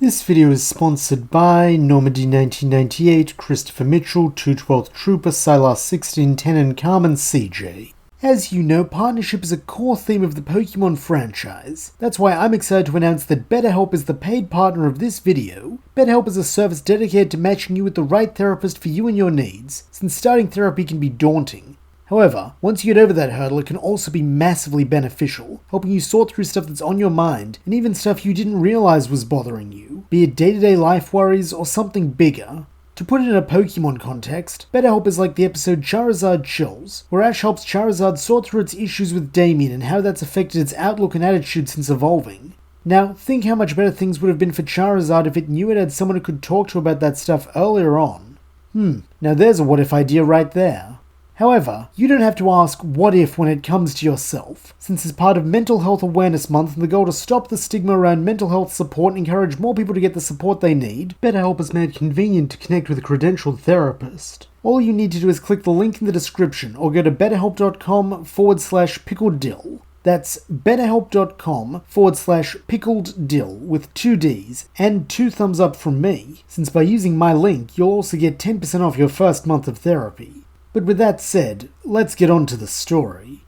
This video is sponsored by Normandy 1998, Christopher Mitchell, 212th Trooper, Silas 1610, and Carmen CJ. As you know, partnership is a core theme of the Pokémon franchise. That's why I'm excited to announce that BetterHelp is the paid partner of this video. BetterHelp is a service dedicated to matching you with the right therapist for you and your needs, since starting therapy can be daunting. However, once you get over that hurdle, it can also be massively beneficial, helping you sort through stuff that's on your mind, and even stuff you didn't realize was bothering you, be it day-to-day life worries or something bigger. To put it in a Pokemon context, BetterHelp is like the episode Charizard Chills, where Ash helps Charizard sort through its issues with Damien and how that's affected its outlook and attitude since evolving. Now, think how much better things would have been for Charizard if it knew it had someone it could talk to about that stuff earlier on. Now there's a what-if idea right there. However, you don't have to ask what if when it comes to yourself, since as part of Mental Health Awareness Month and the goal to stop the stigma around mental health support and encourage more people to get the support they need, BetterHelp has made it convenient to connect with a credentialed therapist. All you need to do is click the link in the description or go to betterhelp.com/pickleddill. That's betterhelp.com/pickleddill with 2 Ds and 2 thumbs up from me, since by using my link you'll also get 10% off your first month of therapy. But with that said, let's get on to the story.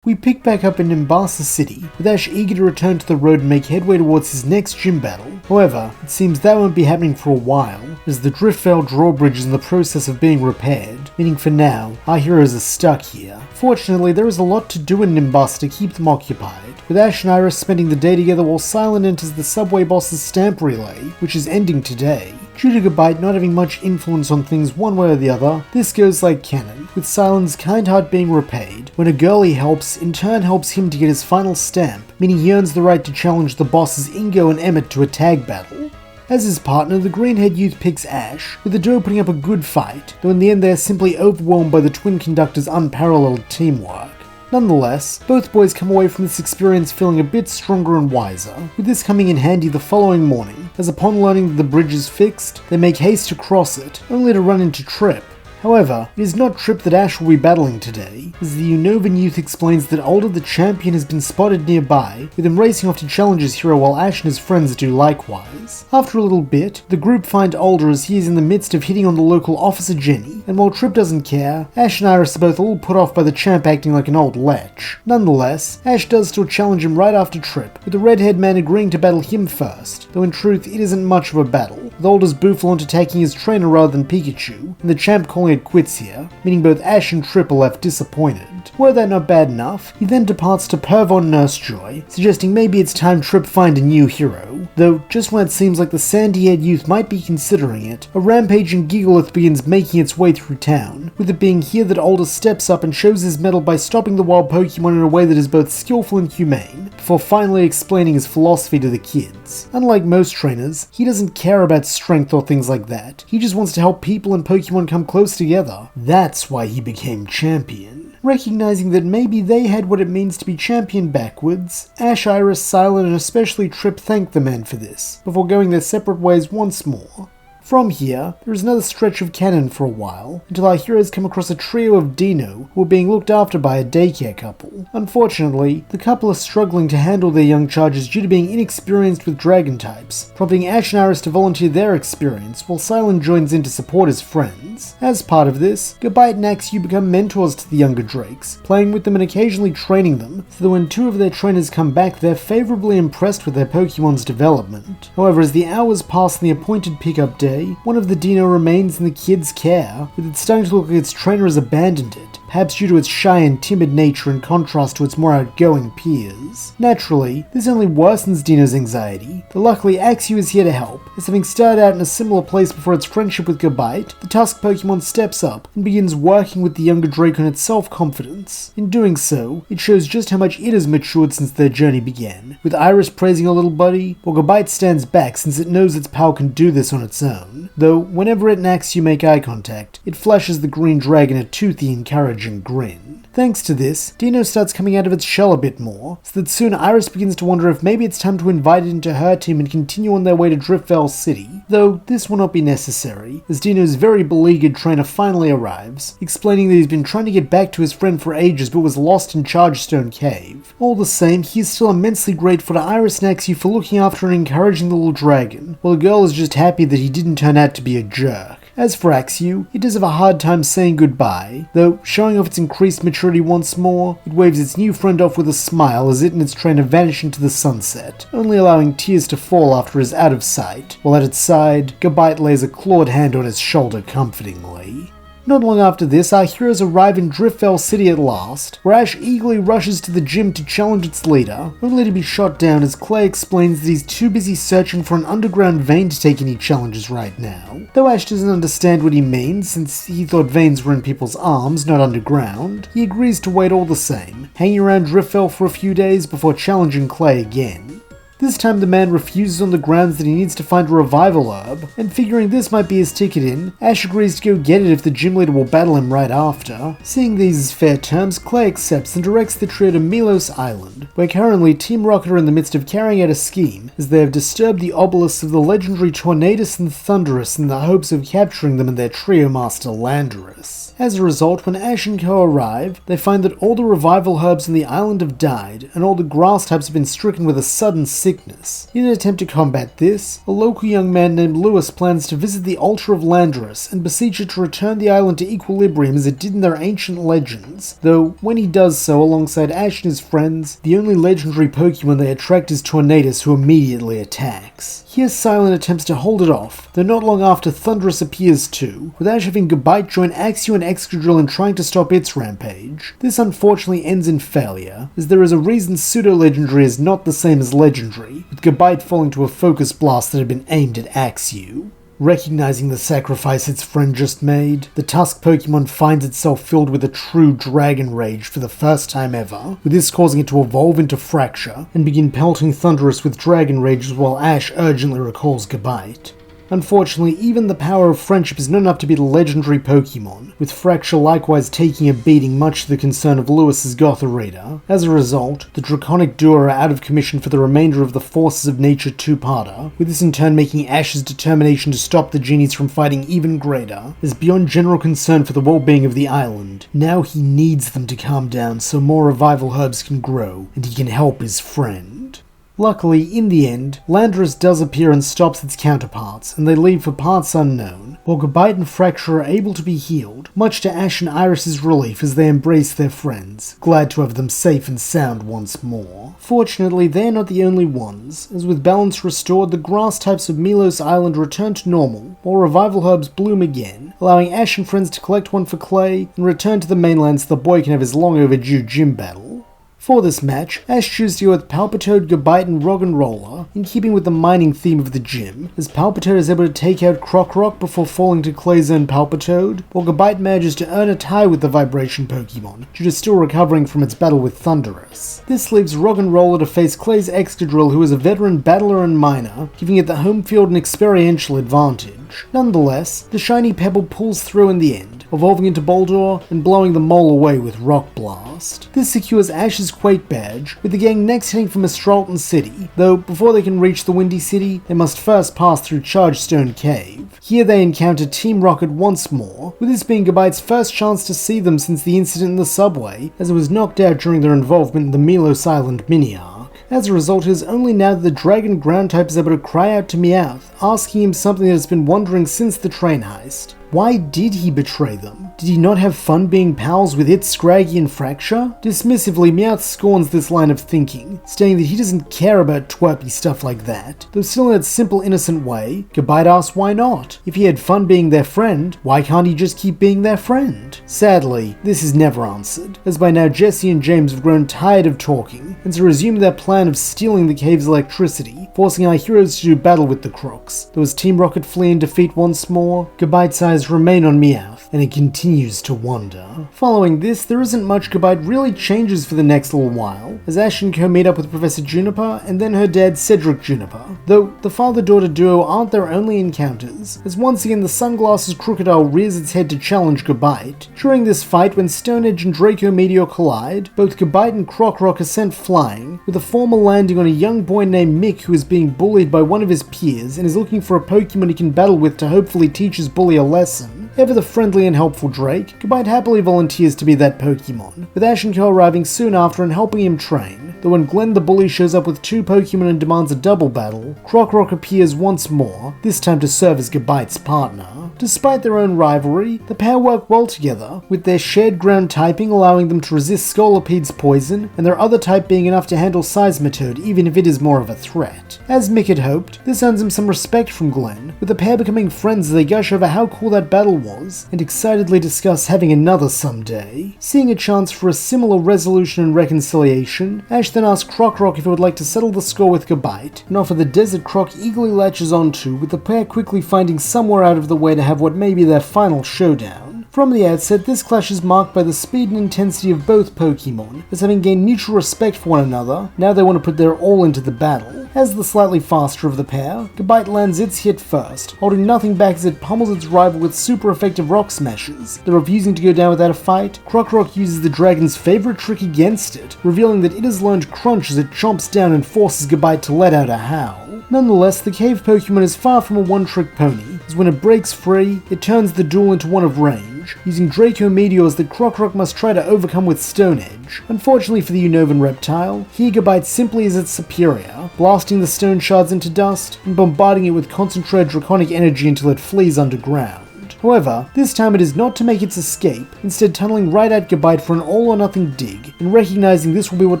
We pick back up in Nimbasa City, with Ash eager to return to the road and make headway towards his next gym battle. However, it seems that won't be happening for a while, as the Driftveil drawbridge is in the process of being repaired, meaning for now, our heroes are stuck here. Fortunately, there is a lot to do in Nimbasa to keep them occupied, with Ash and Icirrus spending the day together while Silent enters the subway boss's stamp relay, which is ending today. Due to Gabite not having much influence on things one way or the other, this goes like canon, with Silent's kind heart being repaid, when a girl he helps in turn helps him to get his final stamp, meaning he earns the right to challenge the bosses Ingo and Emmett to a tag battle. As his partner, the green-haired youth picks Ash, with the duo putting up a good fight, though in the end they are simply overwhelmed by the twin conductors' unparalleled teamwork. Nonetheless, both boys come away from this experience feeling a bit stronger and wiser, with this coming in handy the following morning, as upon learning that the bridge is fixed, they make haste to cross it, only to run into Trip. However, it is not Trip that Ash will be battling today, as the Unova youth explains that Alder the champion has been spotted nearby, with him racing off to challenge his hero while Ash and his friends do likewise. After a little bit, the group find Alder as he is in the midst of hitting on the local officer Jenny, and while Trip doesn't care, Ash and Icirrus are both a little put off by the champ acting like an old lech. Nonetheless, Ash does still challenge him right after Trip, with the red-haired man agreeing to battle him first, though in truth it isn't much of a battle, with Alder's Bouffalant attacking his trainer rather than Pikachu, and the champ calling it quits here, meaning both Ash and Trip are left disappointed. Were that not bad enough, he then departs to Pervon Nursejoy, suggesting maybe it's time Trip find a new hero, though just when it seems like the sandy-haired youth might be considering it, a rampaging Gigalith begins making its way through town, with it being here that Alder steps up and shows his mettle by stopping the wild Pokemon in a way that is both skillful and humane, before finally explaining his philosophy to the kids. Unlike most trainers, he doesn't care about strength or things like that, he just wants to help people and Pokemon come close together. That's why he became champion. Recognizing that maybe they had what it means to be champion backwards, Ash, Icirrus, Silent, and especially Trip thank the man for this, before going their separate ways once more. From here, there is another stretch of canon for a while, until our heroes come across a trio of Dino who are being looked after by a daycare couple. Unfortunately, the couple are struggling to handle their young charges due to being inexperienced with dragon types, prompting Ash and Icirrus to volunteer their experience, while Silent joins in to support his friends. As part of this, Gabite and Axew become mentors to the younger Drakes, playing with them and occasionally training them, so that when 2 of their trainers come back, they're favourably impressed with their Pokemon's development. However, as the hours pass on the appointed pickup day, one of the Dino remains in the kid's care, with it starting to look like its trainer has abandoned it, perhaps due to its shy and timid nature in contrast to its more outgoing peers. Naturally, this only worsens Dino's anxiety, though luckily Axew is here to help, as having started out in a similar place before its friendship with Gabite, the Tusk Pokemon steps up and begins working with the younger Drake on its self-confidence. In doing so, it shows just how much it has matured since their journey began, with Icirrus praising her little buddy, while Gabite stands back since it knows its pal can do this on its own. Though, whenever it and Axew make eye contact, it flashes the green dragon a toothy, encouraging grin. Thanks to this, Dino starts coming out of its shell a bit more, so that soon Iris begins to wonder if maybe it's time to invite it into her team and continue on their way to Driftveil City, though this will not be necessary, as Dino's very beleaguered trainer finally arrives, explaining that he's been trying to get back to his friend for ages but was lost in Chargestone Cave. All the same, he is still immensely grateful to Icirrus and Axew for looking after and encouraging the little dragon, while the girl is just happy that he didn't turn out to be a jerk. As for Axew, it does have a hard time saying goodbye, though showing off its increased maturity once more, it waves its new friend off with a smile as it and its trainer vanish into the sunset, only allowing tears to fall after it is out of sight, while at its side, Gible lays a clawed hand on his shoulder comfortingly. Not long after this, our heroes arrive in Driftveil City at last, where Ash eagerly rushes to the gym to challenge its leader, only to be shot down as Clay explains that he's too busy searching for an underground vein to take any challenges right now. Though Ash doesn't understand what he means, since he thought veins were in people's arms, not underground, he agrees to wait all the same, hanging around Driftveil for a few days before challenging Clay again. This time the man refuses on the grounds that he needs to find a revival herb, and figuring this might be his ticket in, Ash agrees to go get it if the gym leader will battle him right after. Seeing these as fair terms, Clay accepts and directs the trio to Milos Island, where currently Team Rocket are in the midst of carrying out a scheme, as they have disturbed the obelisks of the legendary Tornadus and Thunderous in the hopes of capturing them and their trio master Landerus. As a result, when Ash and Co arrive, they find that all the revival herbs on the island have died, and all the grass types have been stricken with a sudden sickness. In an attempt to combat this, a local young man named Lewis plans to visit the altar of Landerus and beseech it to return the island to equilibrium as it did in their ancient legends, though when he does so alongside Ash and his friends, the only legendary Pokemon they attract is Tornadus, who immediately attacks. Here Silent attempts to hold it off, though not long after Thunderous appears too, with Ash having Gible join Axew and Excadrill in trying to stop its rampage. This unfortunately ends in failure, as there is a reason pseudo-legendary is not the same as legendary, with Gible falling to a focus blast that had been aimed at Axew. Recognizing the sacrifice its friend just made, the Tusk Pokemon finds itself filled with a true Dragon Rage for the first time ever, with this causing it to evolve into Fracture and begin pelting Thunderous with Dragon Rages while Ash urgently recalls Gible. Unfortunately, even the power of friendship is not enough to beat a legendary Pokemon, with Fracture likewise taking a beating much to the concern of Lewis's Gothorita. As a result, the Draconic duo are out of commission for the remainder of the Forces of Nature two-parter, with this in turn making Ash's determination to stop the genies from fighting even greater, as beyond general concern for the well-being of the island, now he needs them to calm down so more revival herbs can grow, and he can help his friend. Luckily, in the end, Landerus does appear and stops its counterparts, and they leave for parts unknown, while Gible and Fracture are able to be healed, much to Ash and Iris's relief as they embrace their friends, glad to have them safe and sound once more. Fortunately, they are not the only ones, as with balance restored, the grass types of Milos Island return to normal, while revival herbs bloom again, allowing Ash and friends to collect one for Clay and return to the mainland so the boy can have his long overdue gym battle. For this match, Ash chooses to go with Palpitoad, Gible, and Roggenrola, in keeping with the mining theme of the gym, as Palpitoad is able to take out Krokorok before falling to Clay's own Palpitoad, while Gible manages to earn a tie with the Vibration Pokemon, due to still recovering from its battle with Thunderous. This leaves Roggenrola to face Clay's Excadrill, who is a veteran battler and miner, giving it the home field and experiential advantage. Nonetheless, the shiny Pebble pulls through in the end, evolving into Boldore and blowing the mole away with Rock Blast. This secures Ash's Quake badge, with the gang next heading for Mistralton City, though before they can reach the Windy City, they must first pass through Chargestone Cave. Here they encounter Team Rocket once more, with this being Gibile's first chance to see them since the incident in the subway, as it was knocked out during their involvement in the Milos Island mini-arc. As a result, it is only now that the Dragon Ground type is able to cry out to Meowth, asking him something that has been wondering since the train heist. Why did he betray them? Did he not have fun being pals with it, Scraggy, and Fracture? Dismissively, Meowth scorns this line of thinking, stating that he doesn't care about twerpy stuff like that. Though still in its simple, innocent way, Gible asks why not? If he had fun being their friend, why can't he just keep being their friend? Sadly, this is never answered, as by now Jesse and James have grown tired of talking, and to resume their plan of stealing the cave's electricity, forcing our heroes to do battle with the Crooks. Though as Team Rocket flee in defeat once more, Gible eyes eyes remain on Meowth, and it continues to wander. Following this, there isn't much Gabite really changes for the next little while, as Ash and Co meet up with Professor Juniper and then her dad Cedric Juniper, though the father-daughter duo aren't their only encounters, as once again the sunglasses crocodile rears its head to challenge Gabite. During this fight, when Stone Edge and Draco Meteor collide, both Gabite and Krokorok are sent flying, with the former landing on a young boy named Mick who is being bullied by one of his peers and is looking for a Pokemon he can battle with to hopefully teach his bully a lesson. Ever the friendly and helpful Drake, Gabite happily volunteers to be that Pokemon, with Ash and Co arriving soon after and helping him train, though when Glenn the bully shows up with 2 Pokemon and demands a double battle, Krokorok appears once more, this time to serve as Gabite's partner. Despite their own rivalry, the pair work well together, with their shared ground typing allowing them to resist Scolopede's poison, and their other type being enough to handle Seismitoad even if it is more of a threat. As Mick had hoped, this earns him some respect from Glenn, with the pair becoming friends as they gush over how cool that battle was, and excitedly discuss having another someday. Seeing a chance for a similar resolution and reconciliation, Ash then asks Krokorok if he would like to settle the score with Gabite, an offer the Desert Croc eagerly latches onto, with the pair quickly finding somewhere out of the way to have what may be their final showdown. From the outset, this clash is marked by the speed and intensity of both Pokemon, as having gained mutual respect for one another, now they want to put their all into the battle. As the slightly faster of the pair, Gabite lands its hit first, holding nothing back as it pummels its rival with super effective rock smashes. Though refusing to go down without a fight, Krokorok uses the dragon's favorite trick against it, revealing that it has learned Crunch as it chomps down and forces Gabite to let out a howl. Nonetheless, the cave Pokemon is far from a one-trick pony, as when it breaks free, it turns the duel into one of range, using Draco Meteors that Krokorok must try to overcome with Stone Edge. Unfortunately for the Unovan reptile, here Gabite simply is its superior, blasting the stone shards into dust and bombarding it with concentrated draconic energy until it flees underground. However, this time it is not to make its escape, instead tunneling right at Gabite for an all-or-nothing dig, and recognizing this will be what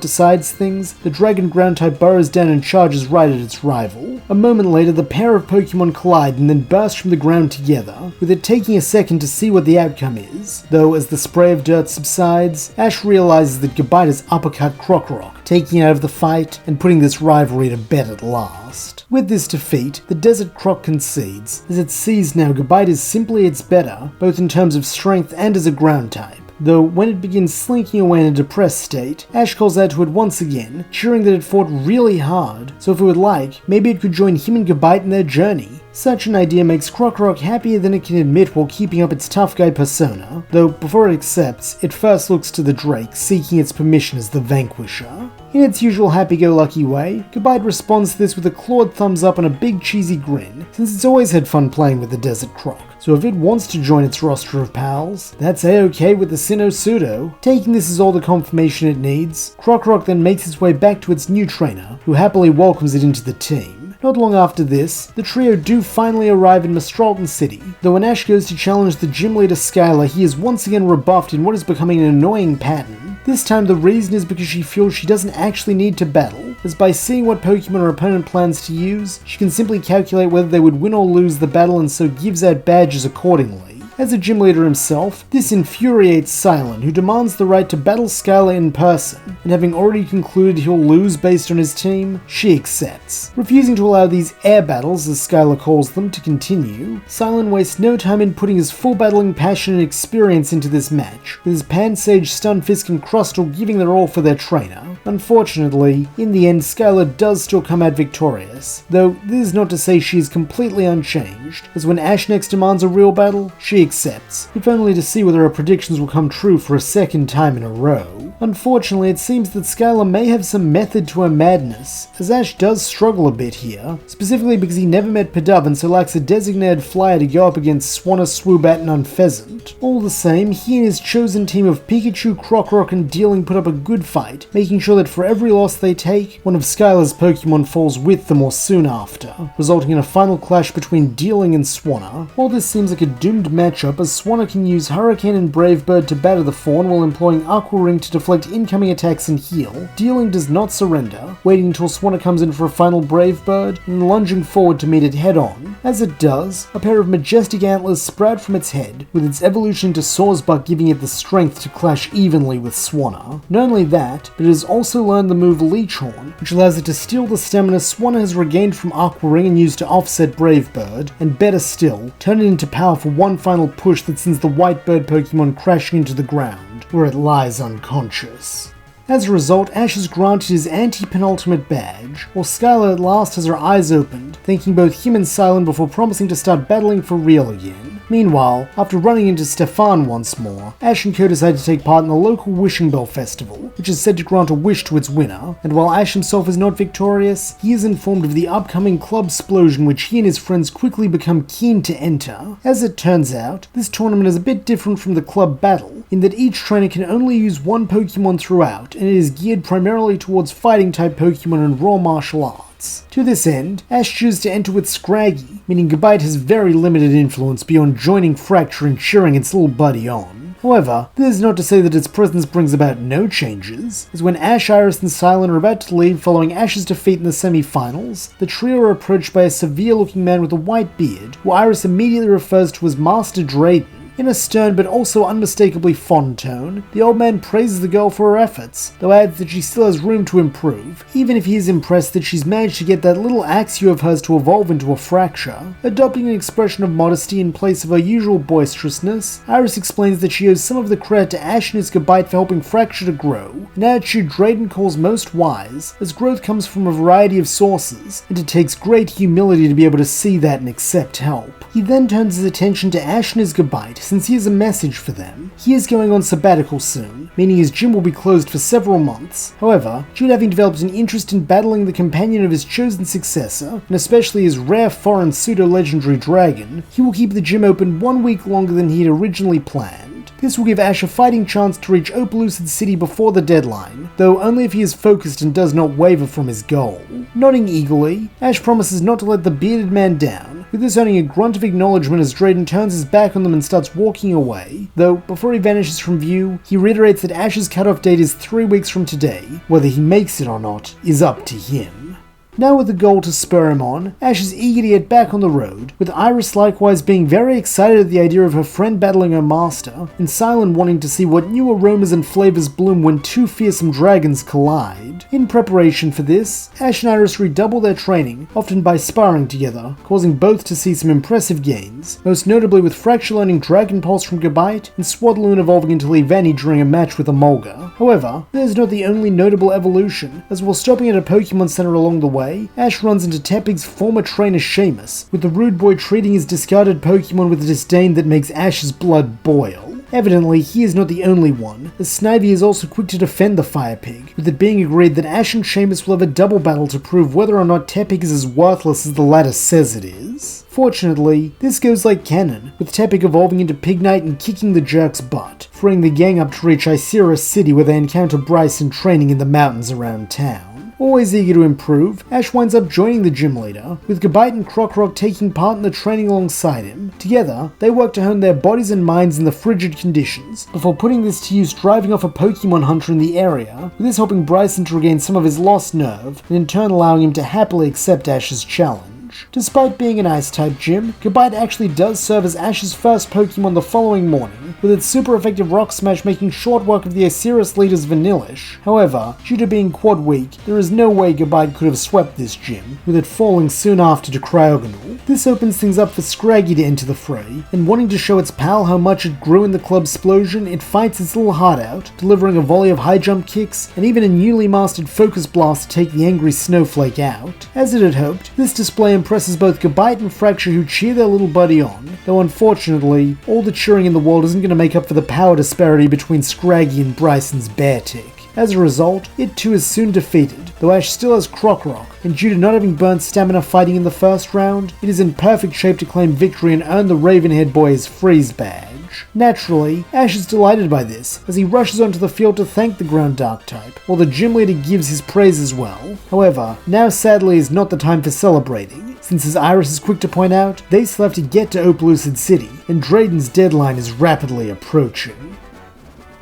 decides things, the dragon ground-type burrows down and charges right at its rival. A moment later, the pair of Pokemon collide and then burst from the ground together, with it taking a second to see what the outcome is, though as the spray of dirt subsides, Ash realizes that Gabite has uppercut Krokorok, taking it out of the fight and putting this rivalry to bed at last. With this defeat, the Desert Croc concedes, as it sees now Gabite is simply its better, both in terms of strength and as a ground type. Though when it begins slinking away in a depressed state, Ash calls out to it once again, cheering that it fought really hard, so if it would like, maybe it could join him and Gabite in their journey. Such an idea makes Krokorok happier than it can admit while keeping up its tough guy persona, though before it accepts, it first looks to the Drake, seeking its permission as the vanquisher. In its usual happy-go-lucky way, Gabite responds to this with a clawed thumbs up and a big cheesy grin, since it's always had fun playing with the Desert Croc, so if it wants to join its roster of pals, that's a-okay with the Sinnoh Pseudo. Taking this as all the confirmation it needs, Krokorok then makes its way back to its new trainer, who happily welcomes it into the team. Not long after this, the trio do finally arrive in Mistralton City, though when Ash goes to challenge the gym leader Skylar, he is once again rebuffed in what is becoming an annoying pattern. This time the reason is because she feels she doesn't actually need to battle, as by seeing what Pokemon her opponent plans to use, she can simply calculate whether they would win or lose the battle and so gives out badges accordingly. As a gym leader himself, this infuriates Silent, who demands the right to battle Skylar in person, and having already concluded he'll lose based on his team, she accepts. Refusing to allow these air battles, as Skylar calls them, to continue, Silent wastes no time in putting his full battling passion and experience into this match, with his Pansage, Stunfisk and Crustle giving their all for their trainer. Unfortunately, in the end Skylar does still come out victorious, though this is not to say she is completely unchanged, as when Ash next demands a real battle, she accepts, if only to see whether her predictions will come true for a second time in a row. Unfortunately, it seems that Skylar may have some method to her madness, as Ash does struggle a bit here, specifically because he never met Pidove and so lacks a designated flyer to go up against Swanna, Swoobat and Unpheasant. All the same, he and his chosen team of Pikachu, Krokorok and Dill put up a good fight, making sure that for every loss they take, one of Skylar's Pokemon falls with them or soon after, resulting in a final clash between Dill and Swanna. While this seems like a doomed matchup, as Swanna can use Hurricane and Brave Bird to batter the Fawn while employing Aqua Ring to deflect deflect incoming attacks and heal, Dealing does not surrender, waiting until Swanna comes in for a final Brave Bird, and lunging forward to meet it head-on. As it does, a pair of majestic antlers sprout from its head, with its evolution into Sawsbuck giving it the strength to clash evenly with Swanna. Not only that, but it has also learned the move Leech Horn, which allows it to steal the stamina Swanna has regained from Aqua Ring and used to offset Brave Bird, and better still, turn it into power for one final push that sends the White Bird Pokemon crashing into the ground, where it lies unconscious. As a result, Ash is granted his anti-penultimate badge, while Skylar at last has her eyes opened, thanking both him and Silent before promising to start battling for real again. Meanwhile, after running into Stefan once more, Ash and Co decide to take part in the local Wishing Bell Festival, which is said to grant a wish to its winner, and while Ash himself is not victorious, he is informed of the upcoming club explosion which he and his friends quickly become keen to enter. As it turns out, this tournament is a bit different from the club battle, in that each trainer can only use one Pokemon throughout, and it is geared primarily towards fighting-type Pokemon and raw martial arts. To this end, Ash chooses to enter with Scraggy, meaning Gabite has very limited influence beyond joining Fracture and cheering its little buddy on. However, this is not to say that its presence brings about no changes, as when Ash, Iris, and Silent are about to leave following Ash's defeat in the semi-finals, the trio are approached by a severe-looking man with a white beard, who Iris immediately refers to as Master Drayden. In a stern but also unmistakably fond tone, the old man praises the girl for her efforts, though adds that she still has room to improve, even if he is impressed that she's managed to get that little Axew of hers to evolve into a Fracture. Adopting an expression of modesty in place of her usual boisterousness, Iris explains that she owes some of the credit to Ash and his Gabite for helping Fracture to grow, an attitude Drayden calls most wise, as growth comes from a variety of sources, and it takes great humility to be able to see that and accept help. He then turns his attention to Ash and his Gabite, since he has a message for them. He is going on sabbatical soon, meaning his gym will be closed for several months. However, due to having developed an interest in battling the companion of his chosen successor, and especially his rare foreign pseudo-legendary dragon, he will keep the gym open 1 week longer than he had originally planned. This will give Ash a fighting chance to reach Opelucid City before the deadline, though only if he is focused and does not waver from his goal. Nodding eagerly, Ash promises not to let the bearded man down, with this earning a grunt of acknowledgement as Drayden turns his back on them and starts walking away, though before he vanishes from view, he reiterates that Ash's cutoff date is 3 weeks from today. Whether he makes it or not is up to him. Now with the goal to spur him on, Ash is eager to get back on the road, with Iris likewise being very excited at the idea of her friend battling her master, and Silent wanting to see what new aromas and flavors bloom when two fearsome dragons collide. In preparation for this, Ash and Iris redouble their training, often by sparring together, causing both to see some impressive gains, most notably with Fracture learning Dragon Pulse from Gabite, and Swadloon evolving into Leavanny during a match with Emolga. However, that is not the only notable evolution, as while stopping at a Pokemon Center along the way, Ash runs into Tepig's former trainer Seamus, with the rude boy treating his discarded Pokemon with a disdain that makes Ash's blood boil. Evidently, he is not the only one, as Snivy is also quick to defend the Fire Pig, with it being agreed that Ash and Seamus will have a double battle to prove whether or not Tepig is as worthless as the latter says it is. Fortunately, this goes like canon, with Tepig evolving into Pignite and kicking the jerk's butt, freeing the gang up to reach Icirrus City where they encounter Bryson training in the mountains around town. Always eager to improve, Ash winds up joining the gym leader, with Gabite and Krokorok taking part in the training alongside him. Together, they work to hone their bodies and minds in the frigid conditions, before putting this to use driving off a Pokemon hunter in the area, with this helping Bryson to regain some of his lost nerve, and in turn allowing him to happily accept Ash's challenge. Despite being an Ice-type gym, Gabite actually does serve as Ash's first Pokemon the following morning, with its super effective Rock Smash making short work of the Icirrus leader's Vanillish. However, due to being quad weak, there is no way Gabite could have swept this gym, with it falling soon after to Cryogonal. This opens things up for Scraggy to enter the fray, and wanting to show its pal how much it grew in the club explosion, it fights its little heart out, delivering a volley of high jump kicks, and even a newly mastered Focus Blast to take the angry Snowflake out. As it had hoped, this display impresses both Gabite and Fracture, who cheer their little buddy on, though unfortunately, all the cheering in the world isn't going to make up for the power disparity between Scraggy and Bryson's Beartick. As a result, it too is soon defeated, though Ash still has Krokorok, and due to not having burnt stamina fighting in the first round, it is in perfect shape to claim victory and earn the Ravenhead boy his Freeze badge. Naturally, Ash is delighted by this, as he rushes onto the field to thank the ground dark type, while the gym leader gives his praise as well. However, now sadly is not the time for celebrating, since as Iris is quick to point out, they still have to get to Opelucid City, and Drayden's deadline is rapidly approaching.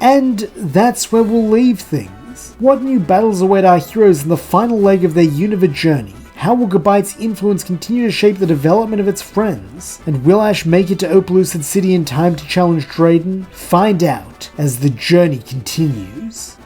And that's where we'll leave things. What new battles await our heroes in the final leg of their Unova journey? How will Gabite's influence continue to shape the development of its friends? And will Ash make it to Opelucid City in time to challenge Drayden? Find out as the journey continues.